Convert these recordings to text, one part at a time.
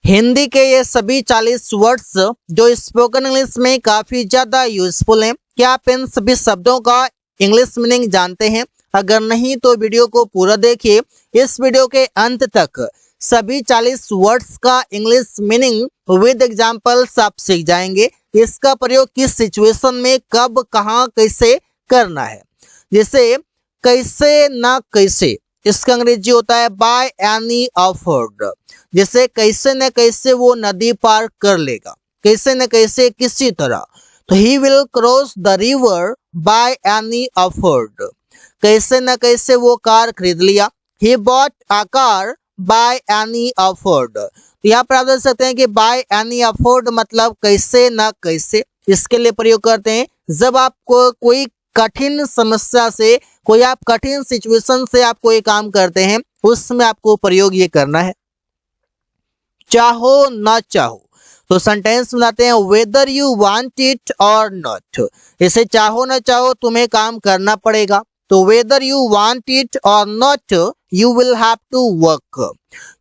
हिंदी के ये सभी 40 वर्ड्स जो स्पोकन इंग्लिश में काफी ज्यादा यूजफुल हैं। क्या आप इन सभी शब्दों का इंग्लिश मीनिंग जानते हैं? अगर नहीं तो वीडियो को पूरा देखिए। इस वीडियो के अंत तक सभी 40 वर्ड्स का इंग्लिश मीनिंग विद एग्जांपल्स आप सीख जाएंगे। इसका प्रयोग किस सिचुएशन में कब कहाँ कैसे करना है। जैसे कैसे ना कैसे, इसका अंग्रेजी होता है बाय एनी अफोर्ड। जैसे कैसे न कैसे वो नदी पार कर लेगा, कैसे न कैसे किसी तरह। तो he will cross the river by any afford. कैसे न कैसे वो कार खरीद लिया। He bought a car by any afford. तो यहाँ पर आप देख सकते हैं कि बाय एनी अफोर्ड मतलब कैसे न कैसे। इसके लिए प्रयोग करते हैं जब आपको कोई कठिन समस्या से, कोई आप कठिन सिचुएशन से आप कोई काम करते हैं, उसमें आपको प्रयोग ये करना है। चाहो ना चाहो, तो सेंटेंस बनाते हैं whether you want it or not. इसे चाहो ना चाहो तुम्हें काम करना पड़ेगा। तो whether you want it or not you will have to work.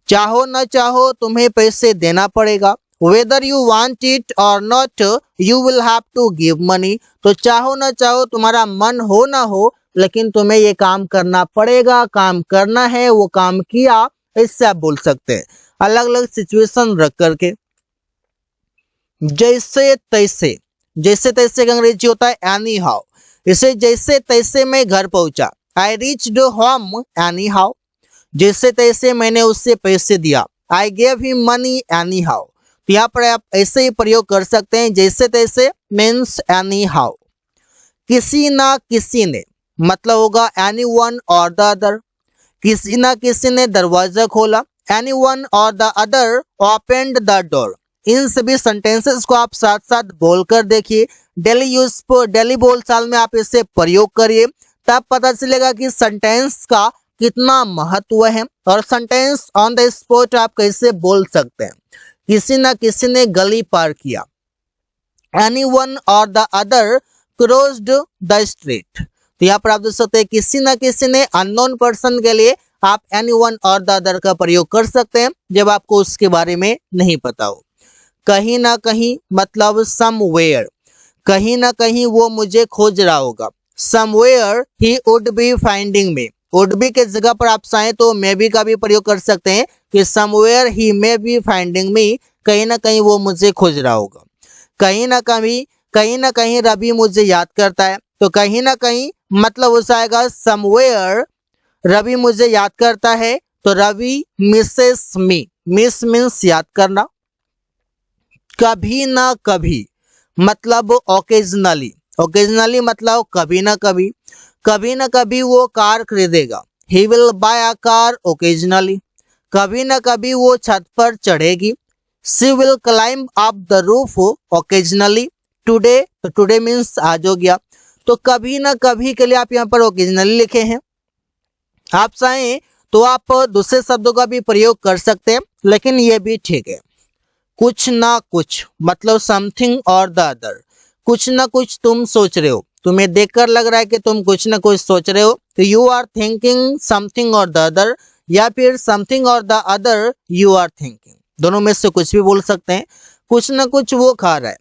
चाहो ना चाहो तुम्हें पैसे देना पड़ेगा। Whether you want it or not you will have to give money. तो चाहो ना चाहो, तुम्हारा मन हो ना हो, लेकिन तुम्हें ये काम करना पड़ेगा, काम करना है, वो काम किया। इससे आप बोल सकते हैं अलग अलग सिचुएशन रख करके। जैसे तैसे, जैसे तैसे का अंग्रेजी होता है एनी हाउ। इसे जैसे तैसे मैं घर पहुंचा, I reached home any how. जैसे तैसे मैंने उससे पैसे दिया, I gave him money any how. तो यहाँ पर आप ऐसे ही प्रयोग कर सकते हैं, जैसे तैसे मीन्स एनी हाउ। किसी ना किसी ने मतलब होगा anyone or the other. किसी ना किसी ने दरवाजा खोला, anyone or the other opened the door. इन सभी सेंटेंसेस को आप साथ साथ बोलकर देखिए। डेली बोलचाल में आप इसे प्रयोग करिए, तब पता चलेगा कि सेंटेंस का कितना महत्व है और सेंटेंस ऑन द स्पॉट आप कैसे बोल सकते हैं। किसी ना किसी ने गली पार किया, any one or the other crossed the street. तो यहाँ पर आप देख सकते हैं किसी ना किसी ने अननोन पर्सन के लिए आप any one or the other का प्रयोग कर सकते हैं जब आपको उसके बारे में नहीं पता हो। कहीं ना कहीं मतलब समवेयर, कहीं ना कहीं वो मुझे खोज रहा होगा। Somewhere he would be finding me. Would be के जगह पर आप चाहें तो मे बी का भी प्रयोग कर सकते हैं कि somewhere he may be finding me, कहीं ना कहीं वो मुझे खोज रहा होगा। कहीं ना कहीं रवि मुझे याद करता है। तो कहीं ना कहीं मतलब हो जाएगा समवेयर रवि मुझे याद करता है। तो रवि मिसेस मी, मिस मीन्स याद करना। कभी ना कभी मतलब ओकेजनली, ओकेजनली मतलब कभी ना कभी। कभी ना कभी वो कार खरीदेगा, he will buy a car occasionally. कभी ना कभी वो छत पर चढ़ेगी, she will climb up the roof occasionally. Today, तो टुडे मीन्स आज हो गया। तो कभी ना कभी के लिए आप यहाँ पर ओकेजनली लिखे हैं। आप चाहें तो आप दूसरे शब्दों का भी प्रयोग कर सकते हैं, लेकिन ये भी ठीक है। कुछ ना कुछ मतलब समथिंग और द अदर। कुछ ना कुछ तुम सोच रहे हो, तुम्हें देखकर लग रहा है कि तुम कुछ ना कुछ सोच रहे हो। तो you are thinking something or the other, या फिर something or the other you are thinking. दोनों में से कुछ भी बोल सकते हैं। कुछ ना कुछ वो खा रहा है,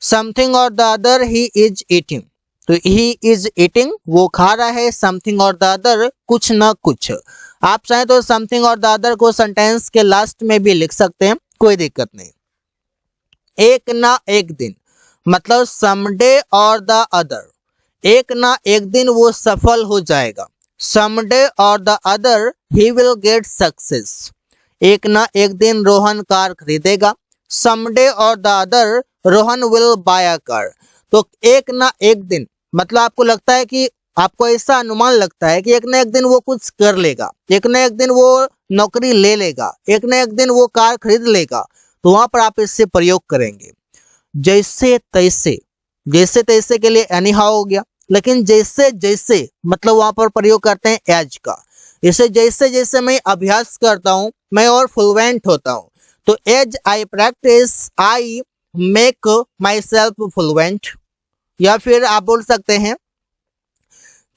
something or the other he is eating. तो ही इज ईटिंग वो खा रहा है, समथिंग और द अदर कुछ ना कुछ। आप चाहें तो समथिंग और द अदर को सेंटेंस के लास्ट में भी लिख सकते हैं, कोई दिक्कत नहीं। एक ना एक दिन मतलब समडे और द अदर। एक ना एक दिन वो सफल हो जाएगा, समडे और the other he will get success. एक ना एक दिन रोहन कार खरीदेगा, समडे और the other Rohan will buy a car. तो एक ना एक दिन मतलब आपको लगता है कि आपको ऐसा अनुमान लगता है कि एक ना एक दिन वो कुछ कर लेगा, एक ना एक दिन वो नौकरी ले लेगा, एक ना एक दिन वो कार खरीद लेगा। तो वहां पर आप इससे प्रयोग करेंगे जैसे तैसे। जैसे तैसे के लिए एनी हाउ हो गया, लेकिन जैसे जैसे मतलब वहां पर प्रयोग करते हैं एज का। इसे जैसे जैसे मैं अभ्यास करता हूं मैं और फ्लुएंट होता हूं। तो as I practice I make myself fluent. या फिर आप बोल सकते हैं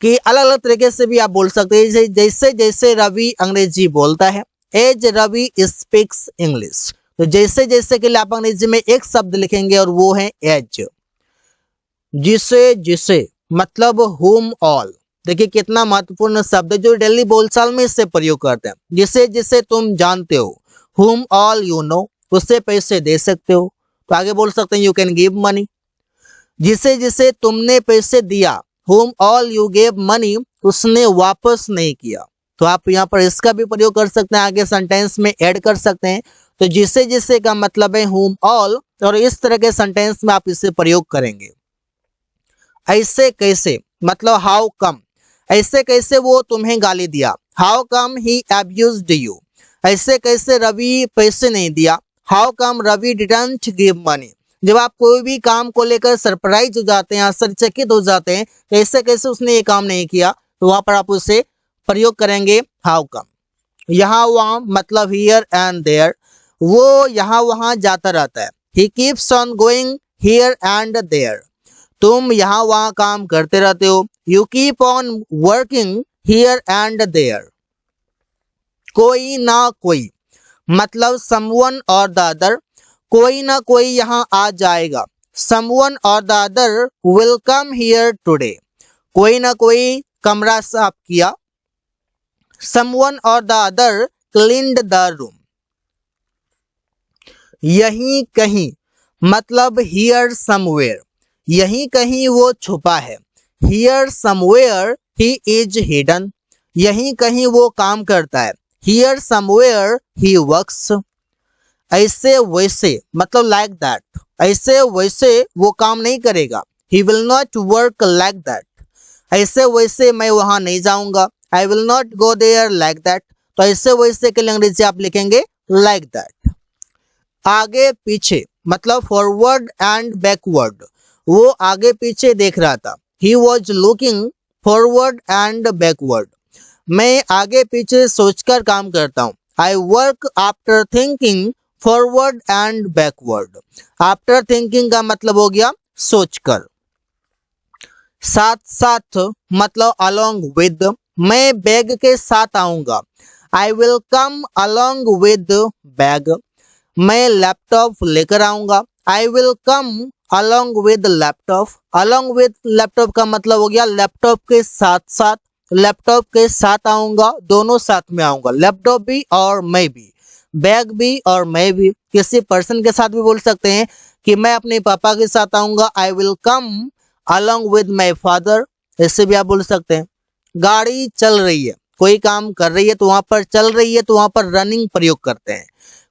कि अलग अलग तरीके से भी आप बोल सकते हैं, जैसे जैसे रवि अंग्रेजी बोलता है, एज रवि स्पीक्स इंग्लिश। तो जैसे जैसे के लिए आप अंग्रेजी में एक शब्द लिखेंगे और वो है एज। जिसे जिसे मतलब whom all। देखिए कितना महत्वपूर्ण शब्द है जो डेली बोलचाल में इससे प्रयोग करते हैं। जिसे जिसे तुम जानते हो, whom all you know, उससे पैसे दे सकते हो। तो आगे बोल सकते हैं यू कैन गिव मनी। जिसे जिसे तुमने पैसे दिया, whom all you gave money, उसने वापस नहीं किया। तो आप यहाँ पर इसका भी प्रयोग कर सकते हैं, आगे सेंटेंस में ऐड कर सकते हैं। तो जिसे जिसे का मतलब है whom all, और इस तरह के सेंटेंस में आप इसे प्रयोग करेंगे। ऐसे कैसे मतलब हाउ कम, ऐसे कैसे वो तुम्हें गाली दिया, how come he abused you. ऐसे कैसे रवि पैसे नहीं दिया, how come Ravi didn't give money. जब आप कोई भी काम को लेकर सरप्राइज हो जाते हैं, आश्चर्यचकित हो जाते हैं, ऐसे कैसे उसने ये काम नहीं किया, तो वहां पर आप उसे प्रयोग करेंगे हाउ कम। यहाँ वहाँ मतलब हियर एंड देयर, वो यहाँ वहाँ जाता रहता है। He keeps on going here and there, तुम यहाँ वहाँ काम करते रहते हो। You keep on working here and there. कोई ना कोई मतलब समवन और द अदर, कोई ना कोई यहाँ आ जाएगा। समवन और the other will come here today, कोई ना कोई कमरा साफ किया। समवन और the other cleaned the room. यहीं कहीं मतलब हियर समवेयर, यहीं कहीं वो छुपा है। Here somewhere he is hidden, यहीं कहीं वो काम करता है। Here somewhere he works. ऐसे वैसे मतलब लाइक दैट, ऐसे वैसे वो काम नहीं करेगा। He will not work like that, ऐसे वैसे मैं वहां नहीं जाऊंगा। I will not go there like that. तो ऐसे वैसे के लिए अंग्रेजी आप लिखेंगे लाइक दैट। आगे पीछे मतलब फॉरवर्ड एंड बैकवर्ड, वो आगे पीछे देख रहा था। He was looking forward and backward, मैं आगे पीछे सोचकर काम करता हूँ। I work after thinking forward and backward. After thinking का मतलब हो गया सोचकर। साथ साथ मतलब अलोंग विद, मैं बैग के साथ आऊंगा। I will come along with bag, मैं लैपटॉप लेकर आऊंगा। I will come along with laptop. Along with laptop का मतलब हो गया लैपटॉप के साथ साथ, लैपटॉप के साथ आऊंगा, दोनों साथ में आऊंगा। लैपटॉप भी और मैं भी, बैग भी और मैं भी। किसी पर्सन के साथ भी बोल सकते हैं कि मैं अपने पापा के साथ आऊंगा। I will come along with my father, ऐसे भी आप बोल सकते हैं। गाड़ी चल रही है, कोई काम कर रही है तो वहां पर चल रही है, तो वहां पर रनिंग प्रयोग करते हैं।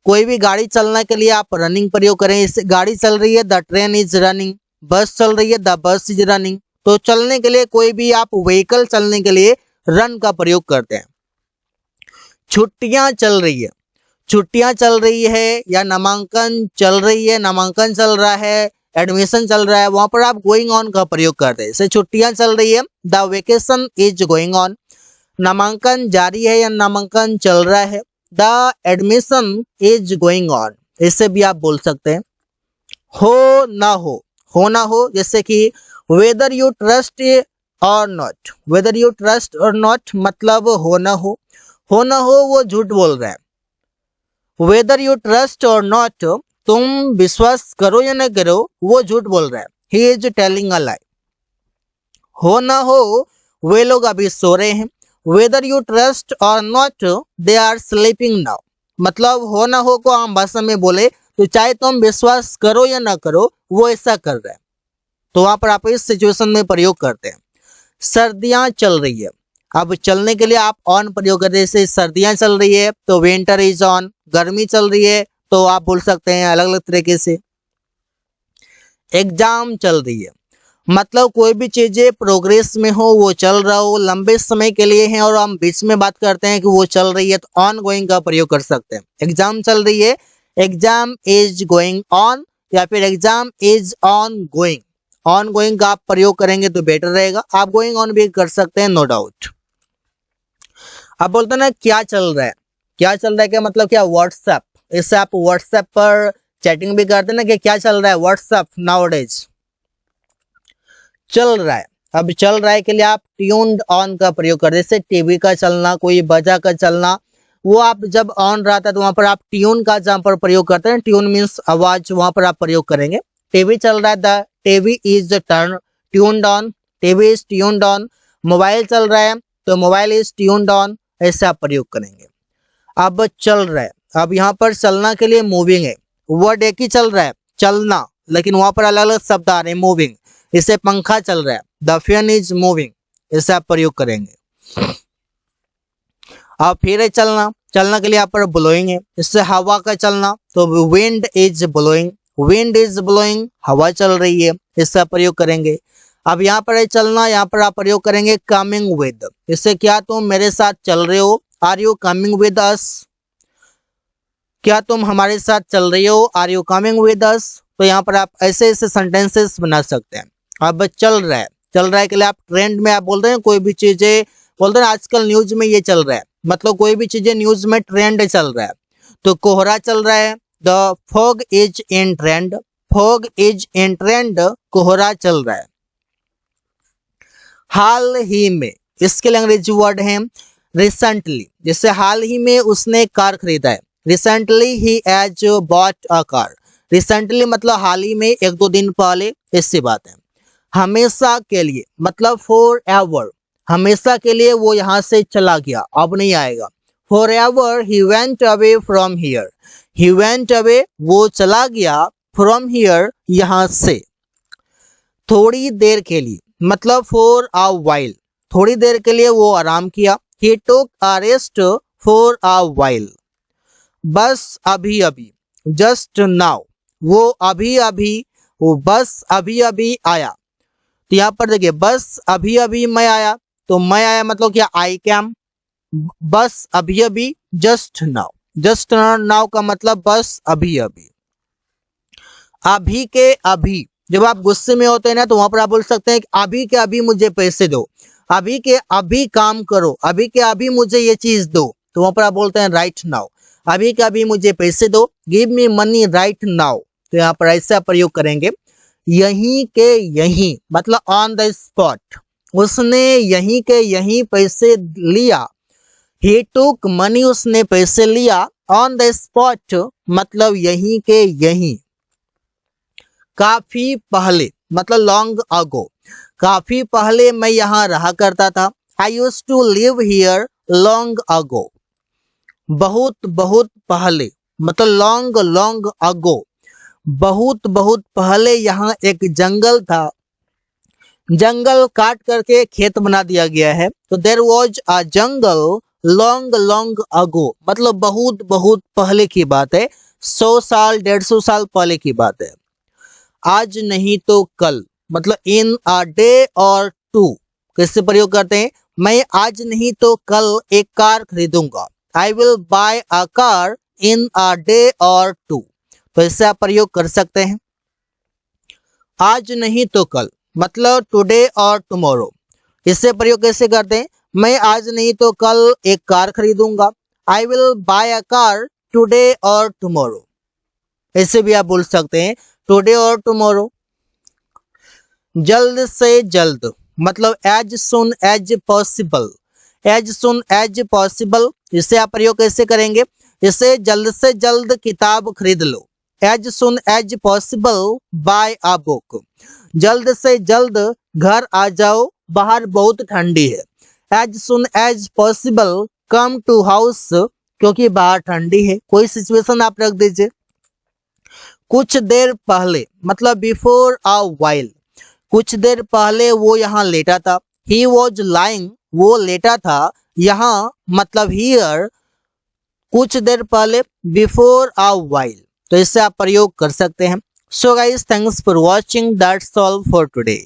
कोई भी गाड़ी चलने के लिए आप रनिंग प्रयोग करें। इससे गाड़ी चल रही है द ट्रेन इज रनिंग, बस चल रही है द बस इज रनिंग। तो चलने के लिए कोई भी आप व्हीकल चलने के लिए रन का प्रयोग करते हैं। छुट्टियां चल रही है, छुट्टियां चल रही है या नामांकन चल रही है, नामांकन चल रहा है, एडमिशन चल रहा है, वहां पर आप गोइंग ऑन का प्रयोग करते हैं। जैसे छुट्टियां चल रही है the vacation is going on, नामांकन जारी है या नामांकन चल रहा है, the admission is going on, इससे भी आप बोल सकते हैं। हो ना हो, हो ना हो जैसे कि weather you trust or not, weather you trust or not मतलब हो ना हो। हो ना हो वो झूठ बोल रहा है। Weather you trust or not, तुम विश्वास करो या न करो वो झूठ बोल रहा है। He is telling a lie. हो ना हो वे लोग अभी सो रहे हैं। Whether you trust or not they are sleeping now, मतलब हो ना हो को आम भाषा में बोले तो चाहे तुम विश्वास करो या ना करो वो ऐसा कर रहा है, तो वहां पर आप इस सिचुएशन में प्रयोग करते हैं। सर्दियां चल रही है, अब चलने के लिए आप ऑन प्रयोग करते हैं। जैसे सर्दियां चल रही है तो विंटर इज ऑन, गर्मी चल रही है तो आप बोल सकते हैं अलग अलग तरीके से। एग्जाम चल रही है मतलब कोई भी चीजें प्रोग्रेस में हो, वो चल रहा हो, लंबे समय के लिए है और हम बीच में बात करते हैं कि वो चल रही है, तो ऑन गोइंग का प्रयोग कर सकते हैं। एग्जाम चल रही है, एग्जाम इज गोइंग ऑन, या फिर exam is on going. On going का आप प्रयोग करेंगे तो बेटर रहेगा। आप गोइंग ऑन भी कर सकते हैं, नो डाउट। अब बोलते हैं ना क्या चल रहा है, क्या चल रहा है क्या मतलब क्या, व्हाट्सएप। इससे आप व्हाट्सएप पर चैटिंग भी करते हैं ना कि क्या चल रहा है, व्हाट्सएप नाउअडेज चल रहा है। अब चल रहा है के लिए आप ट्यून्ड ऑन का प्रयोग करते हैं। जैसे टीवी का चलना, कोई वजह का चलना, वो आप जब ऑन रहता है तो वहां पर आप ट्यून का जहां पर प्रयोग करते हैं, ट्यून मीन्स आवाज, वहां पर आप प्रयोग करेंगे। टीवी चल रहा है, the TV is turn tuned on, TV is tuned on. Mobile चल रहा है तो मोबाइल इज ट्यून्ड ऑन, ऐसे आप प्रयोग करेंगे। अब चल रहा है, अब यहाँ पर चलना के लिए मूविंग है, वर्ड एक ही चल रहा है चलना, लेकिन वहां पर अलग अलग शब्द आ रहे हैं मूविंग। इसे पंखा चल रहा है, द फैन इज मूविंग, ऐसे आप प्रयोग करेंगे। अब फिर है चलना, चलना के लिए यहाँ पर ब्लोइंग है, इससे हवा का चलना, तो wind is blowing, wind is blowing, हवा चल रही है, इससे आप प्रयोग करेंगे। अब यहाँ पर है चलना, यहाँ पर आप प्रयोग करेंगे कमिंग विद, इससे क्या तुम मेरे साथ चल रहे हो, are you coming with us, क्या तुम हमारे साथ चल रही हो, are you coming with us. तो यहाँ पर आप ऐसे ऐसे सेंटेंसेस बना सकते हैं। अब चल रहा है, चल रहा है के लिए आप ट्रेंड में आप बोलते हैं, कोई भी चीजें बोलते हैं आजकल न्यूज में ये चल रहा है, मतलब कोई भी चीजें न्यूज में ट्रेंड चल रहा है। तो कोहरा चल रहा है, the fog is in trend, fog is in trend, कोहरा चल रहा है। हाल ही में, इसके लिए अंग्रेजी वर्ड है रिसेंटली, जैसे हाल ही में उसने कार खरीदा है, recently he has bought a car, recently मतलब हाल ही में, एक दो दिन पहले, ऐसी बात है। हमेशा के लिए मतलब फॉर एवर, हमेशा के लिए वो यहाँ से चला गया, अब नहीं आएगा। For ever he went away from here, he went away वो चला गया, फ्रॉम हियर यहाँ से। थोड़ी देर के लिए मतलब फॉर अ वाइल, थोड़ी देर के लिए वो आराम किया, he took a rest for a while. बस अभी अभी, जस्ट नाउ, वो अभी अभी, वो बस अभी अभी आया। तो यहाँ पर देखिए बस अभी अभी मैं आया, तो मैं आया मतलब क्या, आई कैम। बस अभी अभी, जस्ट नाउ, जस्ट नाउ का मतलब बस अभी अभी। अभी के अभी, जब आप गुस्से में होते हैं ना तो वहां पर आप बोल सकते हैं कि अभी के अभी मुझे पैसे दो, अभी के अभी काम करो, अभी के अभी मुझे ये चीज दो, तो वहां पर आप बोलते हैं राइट नाउ, अभी के अभी मुझे पैसे दो, give me money right now. तो यहाँ पर ऐसा प्रयोग करेंगे। यहीं के यहीं मतलब ऑन द स्पॉट, उसने यहीं के यहीं पैसे लिया, ही टुक मनी, उसने पैसे लिया, ऑन द स्पॉट मतलब यहीं के यहीं। काफी पहले मतलब लॉन्ग अगो, काफी पहले मैं यहाँ रहा करता था, I used to live here long ago. बहुत बहुत पहले मतलब लॉन्ग लॉन्ग अगो, बहुत बहुत पहले यहाँ एक जंगल था, जंगल काट करके खेत बना दिया गया है, तो there was a jungle long long ago, मतलब बहुत बहुत पहले की बात है, 100 साल 150 साल पहले की बात है। आज नहीं तो कल मतलब इन अ डे और टू, कैसे प्रयोग करते हैं, मैं आज नहीं तो कल एक कार खरीदूंगा, I will buy a car in a day or two. तो इससे आप प्रयोग कर सकते हैं। आज नहीं तो कल मतलब टुडे और टुमारो, इससे प्रयोग कैसे करते हैं, मैं आज नहीं तो कल एक कार खरीदूंगा, I will buy a car today or tomorrow. ऐसे भी आप बोल सकते हैं टुडे और टुमारो। जल्द से जल्द मतलब as soon as possible, as soon as possible, इससे आप प्रयोग कैसे करेंगे, इसे जल्द से जल्द किताब खरीद लो, as soon as possible buy a book, जल्द से जल्द घर आ जाओ, बाहर बहुत ठंडी है, as soon as possible come to house, क्योंकि बाहर ठंडी है। कोई सिचुएशन आप रख दीजिए। कुछ देर पहले मतलब बिफोर अ वाइल, कुछ देर पहले वो यहाँ लेटा था, ही वॉज लाइंग, वो लेटा था, यहाँ मतलब हियर, कुछ देर पहले, बिफोर अ वाइल। तो इससे आप प्रयोग कर सकते हैं। So guys, thanks for watching, that's all for today.